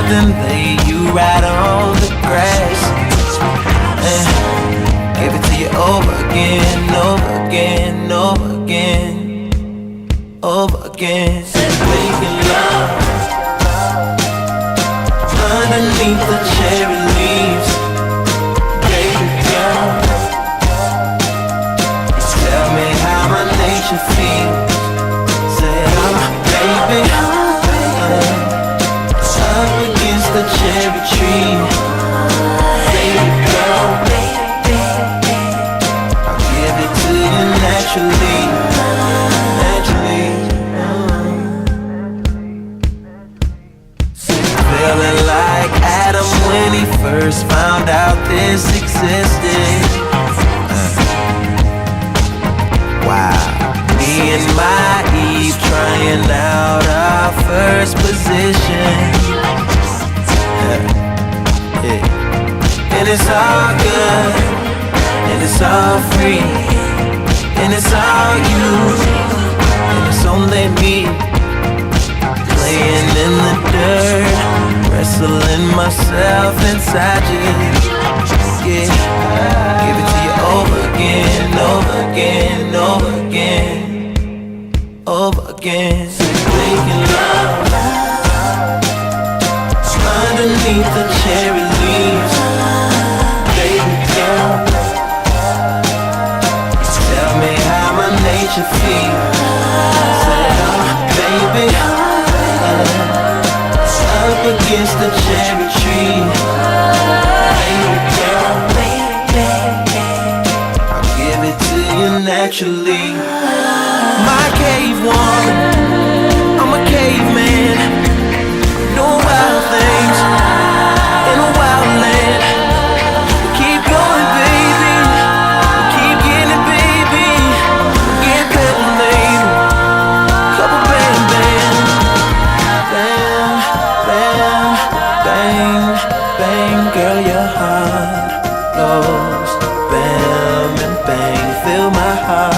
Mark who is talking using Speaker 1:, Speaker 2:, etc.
Speaker 1: then lay you right on the grass and give it to you over again, over again, over again, over again. Making love underneath the cherry leaves. Baby girl, tell me how my nature feels. Say I'm baby up against the cherry tree. Baby girl, I'll give it to you naturally, naturally. Feeling like Adam when he first found out this existed. Wow, me and my Eve trying out our first position. And it's all good, and it's all free, and it's all you, and it's only me. Playing in the dirt, wrestling myself inside you. Yeah, give it to you over again, over again, over again, over again. Making love underneath the cherry leaves. Baby girl, tell me how my nature feels. Say, oh, baby, up against the cherry tree. Baby girl, I'll give it to you naturally. My cave woman, I'm a caveman. No wild things in a wild land. Keep going, baby. Keep getting it, baby. Get better, baby. Couple bang, bang. Bam, bam, bang, bang. Girl, your heart goes bam and bang. Fill my heart.